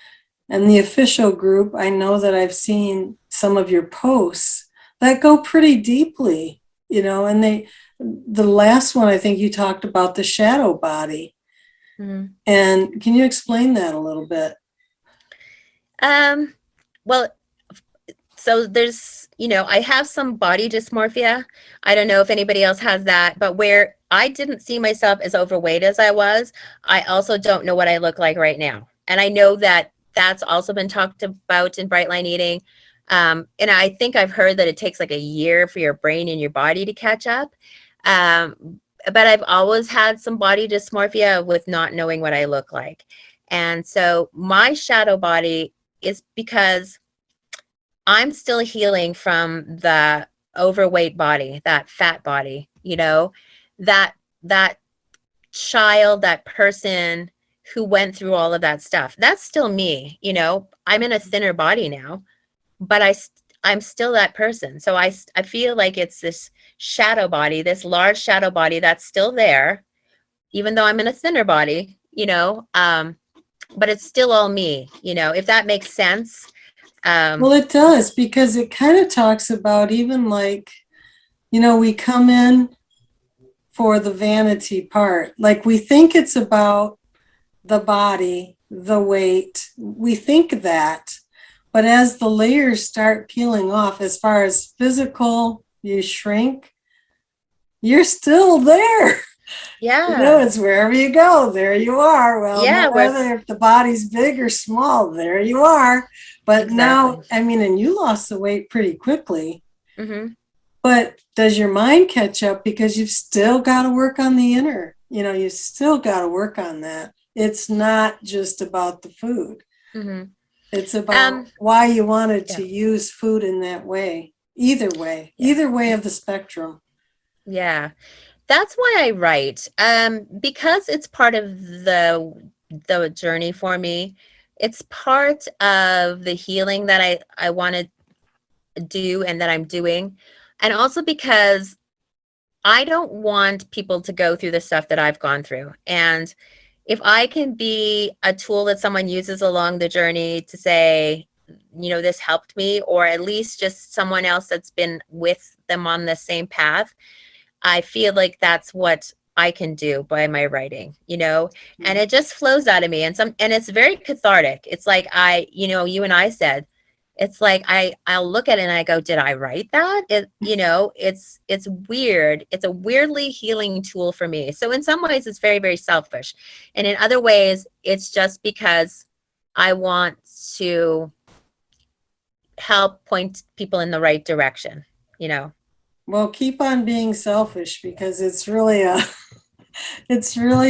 Speaker 1: in the official group, I know that I've seen some of your posts that go pretty deeply, and the last one, I think you talked about the shadow body. Mm-hmm. And can you explain that a little bit?
Speaker 2: Well, so there's, I have some body dysmorphia. I don't know if anybody else has that, but where I didn't see myself as overweight as I was, I also don't know what I look like right now. And I know that that's also been talked about in Bright Line Eating. And I think I've heard that it takes like a year for your brain and your body to catch up. But I've always had some body dysmorphia with not knowing what I look like. And so my shadow body is because I'm still healing from the overweight body, that fat body, that child, that person who went through all of that stuff. That's still me, I'm in a thinner body now, but I'm still that person. So I feel like it's this shadow body, this large shadow body that's still there, even though I'm in a thinner body, but it's still all me, if that makes sense.
Speaker 1: Well, it does, because it kind of talks about even like, we come in for the vanity part. Like we think it's about the body, the weight. We think that. But as the layers start peeling off, as far as physical, you shrink, you're still there.
Speaker 2: Yeah.
Speaker 1: It's wherever you go, there you are. Well, no
Speaker 2: Yeah,
Speaker 1: matter if the body's big or small, there you are. But now,
Speaker 2: exactly.
Speaker 1: I mean, and you lost the weight pretty quickly.
Speaker 2: Hmm.
Speaker 1: But does your mind catch up because you've still got to work on the inner? You still got to work on that. It's not just about the food.
Speaker 2: Hmm.
Speaker 1: It's about
Speaker 2: Um,
Speaker 1: why you wanted
Speaker 2: yeah,
Speaker 1: to use food in that way.
Speaker 2: yeah,
Speaker 1: Either way of the spectrum.
Speaker 2: yeah. That's why I write. Because it's part of the journey for me. It's part of the healing that I want to do and that I'm doing. And also because I don't want people to go through the stuff that I've gone through. And if I can be a tool that someone uses along the journey to say, this helped me, or at least just someone else that's been with them on the same path, I feel like that's what I can do by my writing, and it just flows out of me. And it's very cathartic. It's like you and I said, it's like I'll look at it and I go, did I write that? It's weird. It's a weirdly healing tool for me. So in some ways it's very, very selfish. And in other ways, it's just because I want to help point people in the right direction.
Speaker 1: Well, keep on being selfish because it's really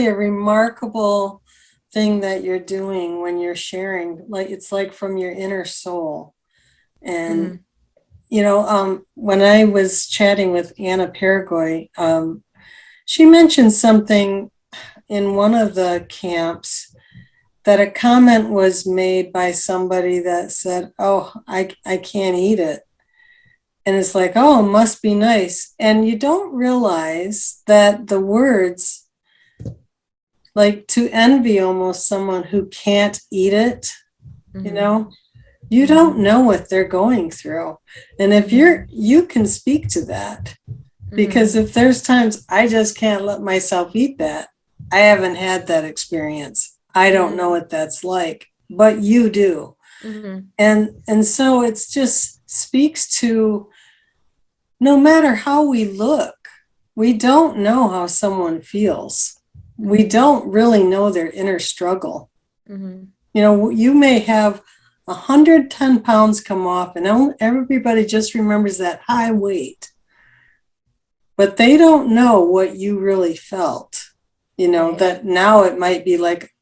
Speaker 1: a remarkable thing that you're doing when you're sharing. Like it's like from your inner soul. And
Speaker 2: Hmm.
Speaker 1: when I was chatting with Anna Paragoy, she mentioned something in one of the camps that a comment was made by somebody that said, "Oh, I can't eat it." And it's like, "Oh, must be nice." And you don't realize that the words, like to envy almost someone who can't eat it, you
Speaker 2: Hmm.
Speaker 1: know, you
Speaker 2: Hmm.
Speaker 1: don't know what they're going through. And if
Speaker 2: Hmm.
Speaker 1: you can speak to that,
Speaker 2: Hmm.
Speaker 1: because if there's times I just can't let myself eat that, I haven't had that experience. I don't know
Speaker 2: Hmm.
Speaker 1: what that's like, but you do.
Speaker 2: Hmm.
Speaker 1: And so it's just speaks to no matter how we look, we don't know how someone feels. We
Speaker 2: Hmm.
Speaker 1: don't really know their inner struggle.
Speaker 2: Hmm.
Speaker 1: You may have 110 pounds come off, and everybody just remembers that high weight, but they don't know what you really felt.
Speaker 2: Right.
Speaker 1: That now it might be like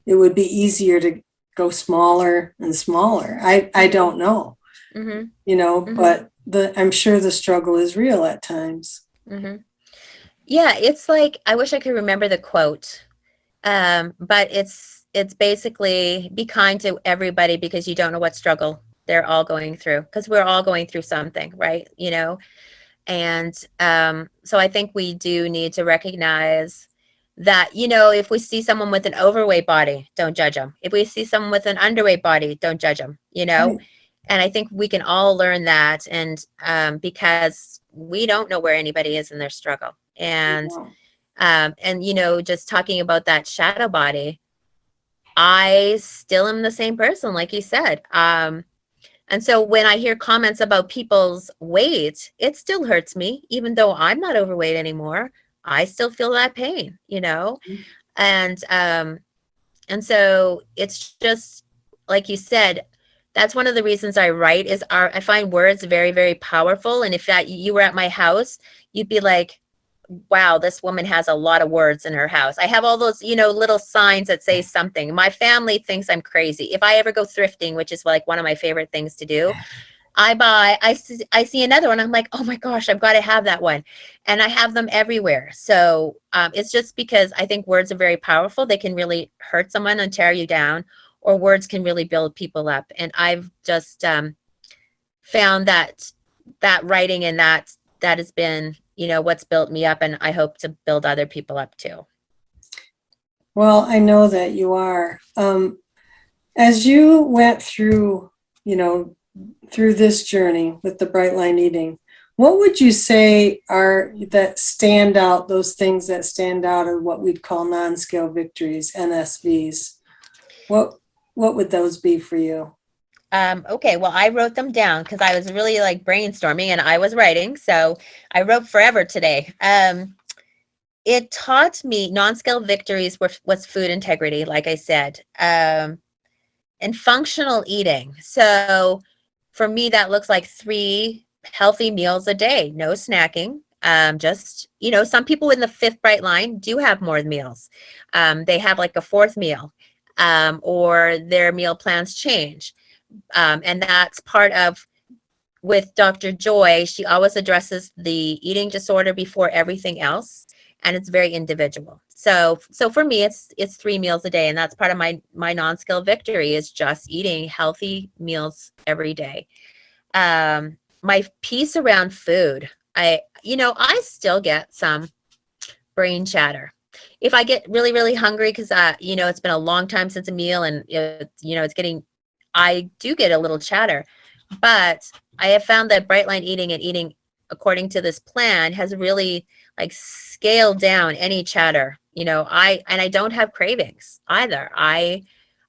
Speaker 1: it would be easier to go smaller and smaller. I
Speaker 2: Hmm.
Speaker 1: don't know,
Speaker 2: Hmm. Hmm.
Speaker 1: but I'm sure the struggle is real at times.
Speaker 2: Hmm. Yeah, it's like I wish I could remember the quote. But it's basically be kind to everybody because you don't know what struggle they're all going through because we're all going through something, right? And so I think we do need to recognize that, if we see someone with an overweight body, don't judge them. If we see someone with an underweight body, don't judge them.
Speaker 1: Right.
Speaker 2: And I think we can all learn that. And because we don't know where anybody is in their struggle. And just talking about that shadow body, I still am the same person, like you said. And so when I hear comments about people's weight, it still hurts me, even though I'm not overweight anymore. I still feel that pain. And so it's just like you said, that's one of the reasons I write is I find words very, very powerful. And if that you were at my house, you'd be like, wow, this woman has a lot of words in her house. I have all those, little signs that say something. My family thinks I'm crazy. If I ever go thrifting, which is like one of my favorite things to do, I see another one. I'm like, oh my gosh, I've got to have that one. And I have them everywhere. So it's just because I think words are very powerful. They can really hurt someone and tear you down, or words can really build people up. And I've just found that writing and that has been what's built me up, and I hope to build other people up too.
Speaker 1: Well, I know that you are. As you went you know, through this journey with the bright line eating, what would you say are that stand out, those things that stand out are what we'd call non-scale victories, NSVs? What what would those be for you?
Speaker 2: Okay, well, I wrote them down because I was really like brainstorming and I was writing. So I wrote forever today. It taught me non-scale victories was food integrity, like I said, and functional eating. So for me, that looks like 3 healthy meals a day, no snacking. Just, some people in the fifth bright line do have more meals. They have like a fourth meal, or their meal plans change. And that's part of with Dr. Joy. She always addresses the eating disorder before everything else, and it's very individual. So for me, it's 3 meals a day, and that's part of my non-scale victory is just eating healthy meals every day. My piece around food, I still get some brain chatter. If I get really, really hungry because it's been a long time since a meal and it's getting, I do get a little chatter. But I have found that bright line eating and eating according to this plan has really like scaled down any chatter. I don't have cravings either. I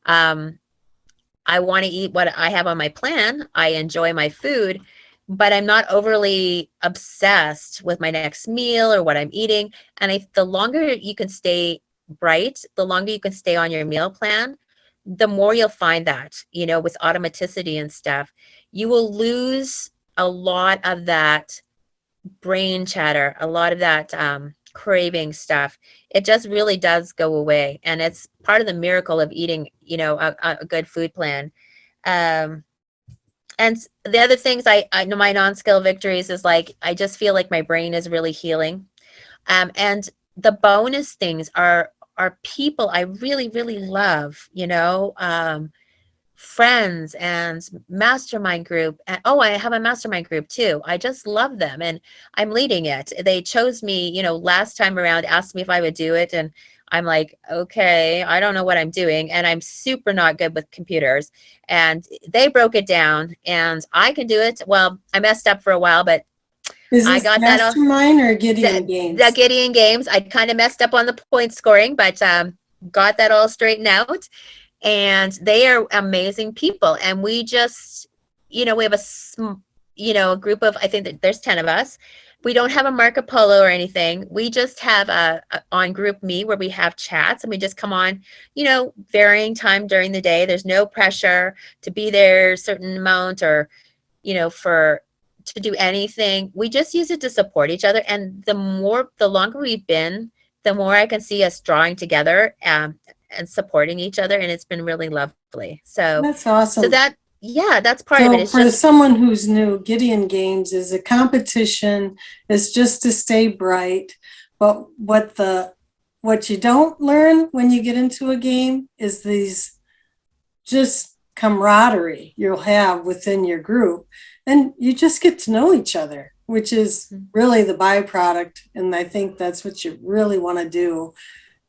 Speaker 2: want to eat what I have on my plan. I enjoy my food, but I'm not overly obsessed with my next meal or what I'm eating. And the longer you can stay bright, the longer you can stay on your meal plan, the more you'll find that, with automaticity and stuff, you will lose a lot of that brain chatter, a lot of that craving stuff. It just really does go away. And it's part of the miracle of eating, a good food plan. Um, and the other things I know my non-skill victories is like, I just feel like my brain is really healing. And the bonus things are people I really, really love, friends and mastermind group. And I have a mastermind group too. I just love them and I'm leading it. They chose me, last time around, asked me if I would do it. And I'm like, okay, I don't know what I'm doing. And I'm super not good with computers. And they broke it down and I can do it. Well, I messed up for a while, but
Speaker 1: Is
Speaker 2: I
Speaker 1: this
Speaker 2: got that all.
Speaker 1: Mastermind or Gideon
Speaker 2: The
Speaker 1: Games?
Speaker 2: Gideon Games. I kind of messed up on the point scoring, but got that all straightened out. And they are amazing people. And we just, we have a group of, I think that there's 10 of us. We don't have a Marco Polo or anything. We just have a on Group Me where we have chats and we just come on, varying time during the day. There's no pressure to be there a certain amount or, to do anything. We just use it to support each other. And the longer we've been, the more I can see us drawing together and supporting each other. And it's been really lovely.
Speaker 1: That's awesome.
Speaker 2: That's part of it.
Speaker 1: So
Speaker 2: It's
Speaker 1: for
Speaker 2: just,
Speaker 1: someone who's new, Gideon Games is a competition. It's just to stay bright. But what you don't learn when you get into a game is these just camaraderie you'll have within your group. And you just get to know each other, which is really the byproduct. And I think that's what you really want to do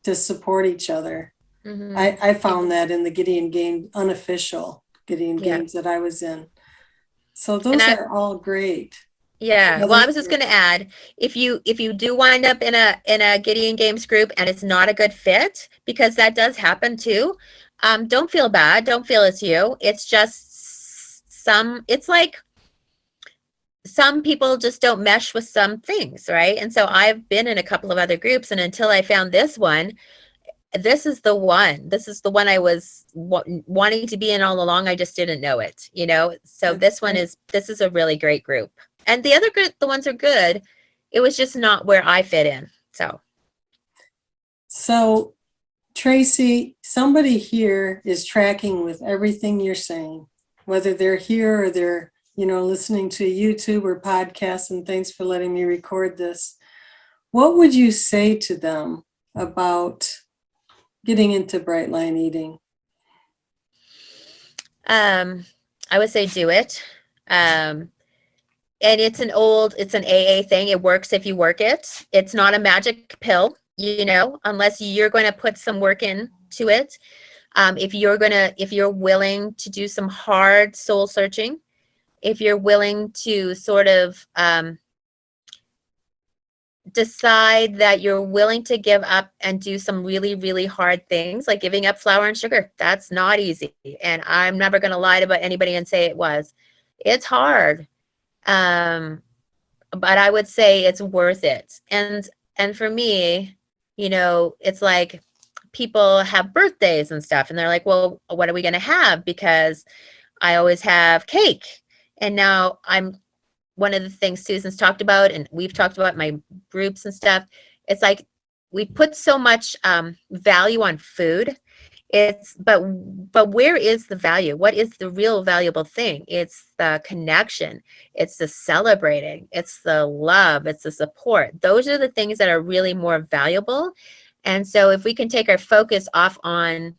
Speaker 1: to support each other.
Speaker 2: mm-hmm.
Speaker 1: I found that in the Gideon Game, unofficial Gideon Games that I was in. So those are all great.
Speaker 2: Yeah. Well, I was just going to add, if you do wind up in a Gideon Games group and it's not a good fit, because that does happen too, don't feel bad. Don't feel it's you. It's just it's like some people just don't mesh with some things, right? And so I've been in a couple of other groups, and until I found this one, this is the one. This is the one I was wanting to be in all along. I just didn't know it, So this is a really great group. And the other group, the ones are good. It was just not where I fit in.
Speaker 1: So Tracy, somebody here is tracking with everything you're saying, whether they're here or they're, listening to YouTube or podcasts, and thanks for letting me record this. What would you say to them about getting into bright line eating?
Speaker 2: I would say do it. And it's an AA thing. It works if you work it. It's not a magic pill, unless you're going to put some work into it. If you're willing to do some hard soul searching, if you're willing to sort of decide that you're willing to give up and do some really, really hard things, like giving up flour and sugar. That's not easy. And I'm never going to lie to anybody and say it was. It's hard. But I would say it's worth it. And for me, it's like people have birthdays and stuff, and they're like, well, what are we going to have? Because I always have cake. And now one of the things Susan's talked about, and we've talked about in my groups and stuff, it's like we put so much value on food. But where is the value? What is the real valuable thing? It's the connection. It's the celebrating. It's the love. It's the support. Those are the things that are really more valuable. And so if we can take our focus off on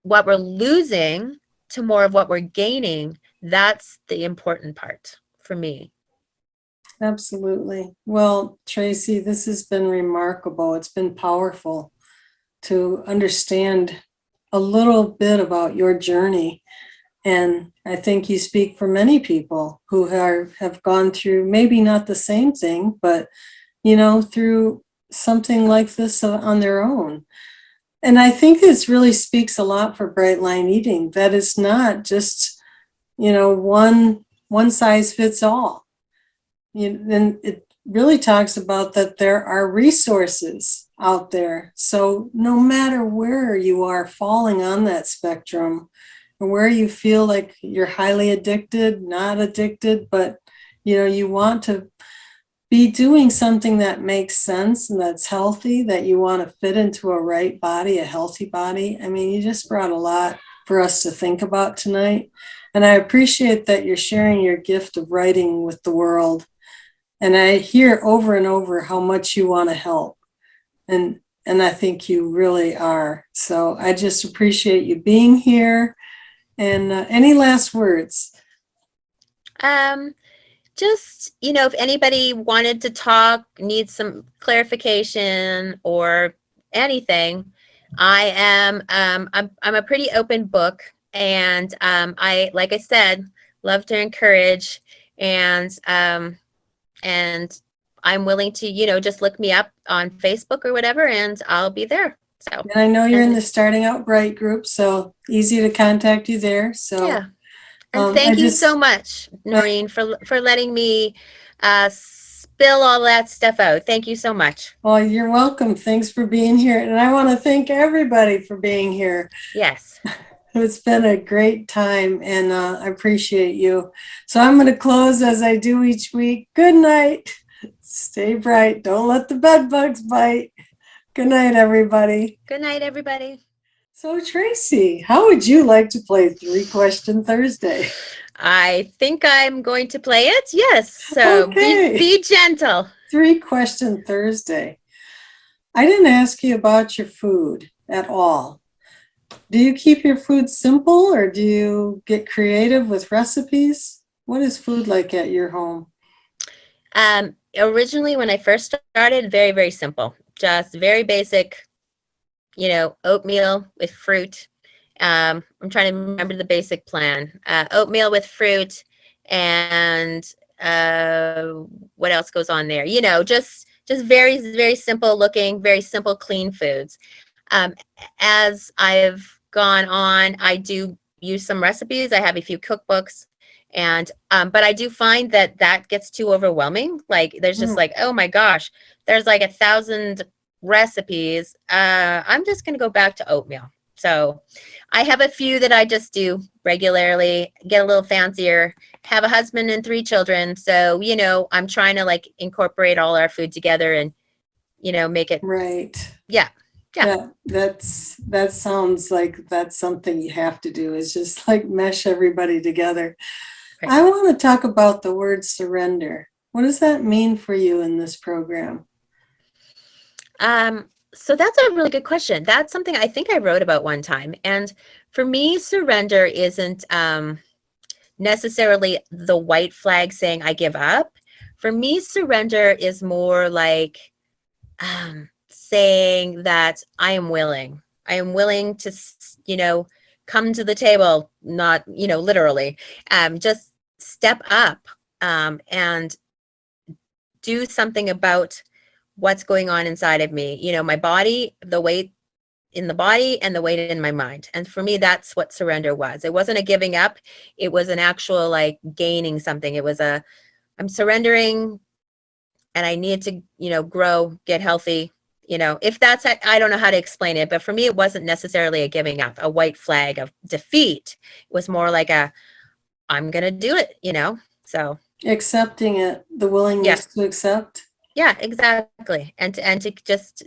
Speaker 2: what we're losing to more of what we're gaining, that's the important part for me.
Speaker 1: Absolutely. Well, Tracy, this has been remarkable. It's been powerful to understand a little bit about your journey. And I think you speak for many people who have gone through maybe not the same thing, but, through something like this on their own. And I think this really speaks a lot for Bright Line Eating, that it's not just, one size fits all. And it really talks about that there are resources out there. So no matter where you are falling on that spectrum, or where you feel like you're highly addicted, not addicted, but you want to be doing something that makes sense and that's healthy, that you want to fit into a right body, a healthy body. I mean, you just brought a lot for us to think about tonight. And I appreciate that you're sharing your gift of writing with the world. And I hear over and over how much you want to help. And I think you really are. So I just appreciate you being here. And any last words?
Speaker 2: Just, if anybody wanted to talk, needs some clarification or anything, I'm a pretty open book. And like I said, love to encourage, and I'm willing to, just look me up on Facebook or whatever, and I'll be there. So
Speaker 1: And I know you're in the Starting Out Bright group, so easy to contact you there. So
Speaker 2: yeah. And thank you so much, Noreen, for letting me spill all that stuff out. Thank you so much.
Speaker 1: Well, you're welcome. Thanks for being here. And I want to thank everybody for being here.
Speaker 2: Yes.
Speaker 1: It's been a great time, and I appreciate you. So I'm going to close as I do each week. Good night. Stay bright. Don't let the bed bugs bite. Good night, everybody.
Speaker 2: Good night, everybody.
Speaker 1: So, Tracy, how would you like to play 3-Question Thursday?
Speaker 2: I think I'm going to play it. Yes. So
Speaker 1: okay.
Speaker 2: Be gentle.
Speaker 1: 3-Question Thursday. I didn't ask you about your food at all. Do you keep your food simple, or do you get creative with recipes? What is food like at your home?
Speaker 2: Originally, when I first started, very, very simple. Just very basic, oatmeal with fruit. I'm trying to remember the basic plan. Oatmeal with fruit, and what else goes on there? Just very, very simple looking, very simple, clean foods. As I've gone on, I do use some recipes. I have a few cookbooks, and but I do find that gets too overwhelming. Like there's just like, oh my gosh, there's like 1,000 recipes. I'm just going to go back to oatmeal. So I have a few that I just do regularly, get a little fancier, have a husband and 3 children. So, I'm trying to like incorporate all our food together and, make it.
Speaker 1: Right.
Speaker 2: Yeah.
Speaker 1: That sounds like that's something you have to do, is just like mesh everybody together. Right. I want to talk about the word surrender. What does that mean for you in this program?
Speaker 2: So that's a really good question. That's something I think I wrote about one time. And for me, surrender isn't necessarily the white flag saying I give up. For me, surrender is more like saying that I am willing. I am willing to, come to the table, not, literally, just step up and do something about what's going on inside of me, you know, my body, the weight in the body and the weight in my mind. And for me, that's what surrender was. It wasn't a giving up. It was an actual like gaining something. It was a, I'm surrendering and I need to, you know, grow, get healthy. You know, if that's, I don't know how to explain it, but for me, it wasn't necessarily a giving up, a white flag of defeat. It was more like a, I'm going to do it, you know? So
Speaker 1: Accepting it, the
Speaker 2: yeah,
Speaker 1: willingness to accept.
Speaker 2: yeah, exactly. And to just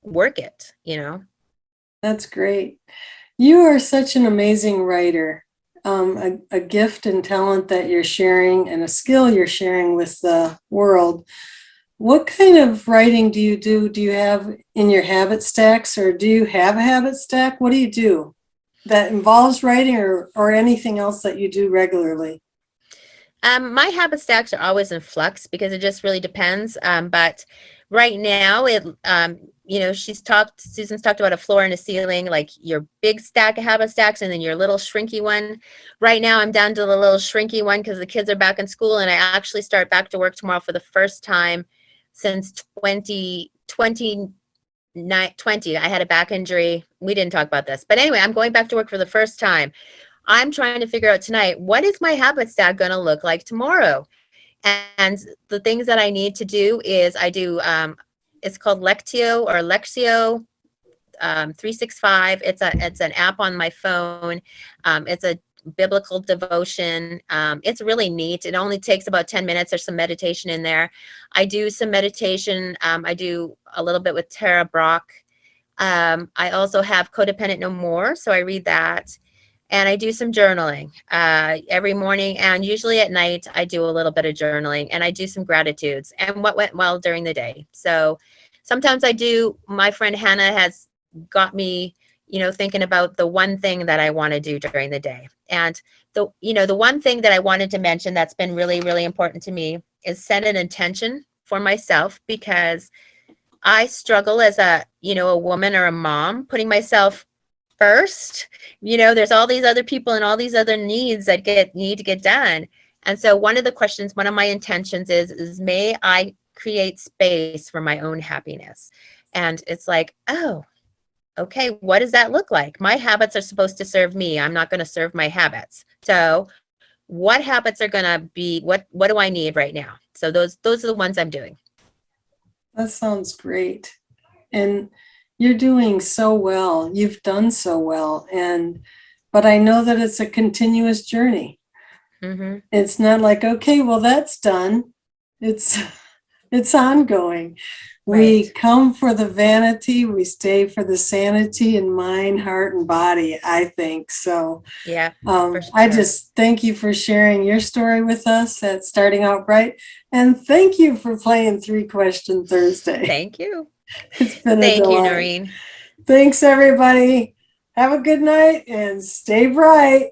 Speaker 2: work it, you know?
Speaker 1: That's great. You are such an amazing writer, a gift and talent that you're sharing and a skill you're sharing with the world. What kind of writing do you do? Do you have in your habit stacks, or do you have a habit stack? What do you do that involves writing, or anything else that you do regularly?
Speaker 2: My habit stacks are always in flux because it just really depends. But right now, you know, Susan's talked about a floor and a ceiling, like your big stack of habit stacks and then your little shrinky one. Right now, I'm down to the little shrinky one because the kids are back in school and I actually start back to work tomorrow for the first time since 2020. I had a back injury. We didn't talk about this, but anyway, I'm going back to work for the first time. I'm trying to figure out tonight, what is my habit stack going to look like tomorrow? And the things that I need to do is I do, it's called Lexio 365. It's an app on my phone. It's a biblical devotion. It's really neat. It only takes about 10 minutes. There's some meditation in there. I do some meditation. I do a little bit with Tara Brock. I also have Codependent No More, so I read that. And I do some journaling every morning, and usually at night I do a little bit of journaling, and I do some gratitudes and what went well during the day. So sometimes I do. My friend Hannah has got me, you know, thinking about the one thing that I want to do during the day. And the one thing that I wanted to mention that's been really, really important to me is set an intention for myself, because I struggle as a, you know, a woman or a mom, putting myself first. You know, there's all these other people and all these other needs that need to get done. And so one of my intentions is may I create space for my own happiness. And it's like, oh, okay, what does that look like? My habits are supposed to serve me. I'm not going to serve my habits. So what habits are going to be, what do I need right now? So those are the ones I'm doing.
Speaker 1: That sounds great. And you're doing so well. You've done so well. But I know that it's a continuous journey.
Speaker 2: Mm-hmm.
Speaker 1: It's not like, okay, well, that's done. It's ongoing.
Speaker 2: Right.
Speaker 1: We come for the vanity, we stay for the sanity in mind, heart, and body, I think. So
Speaker 2: Yeah, for sure.
Speaker 1: I just thank you for sharing your story with us at Starting Out Bright. And thank you for playing 3-Question Thursday.
Speaker 2: Thank you.
Speaker 1: It's been a
Speaker 2: Thank you,
Speaker 1: delight.
Speaker 2: Noreen.
Speaker 1: Thanks, everybody. Have a good night and stay bright.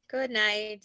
Speaker 2: Good night.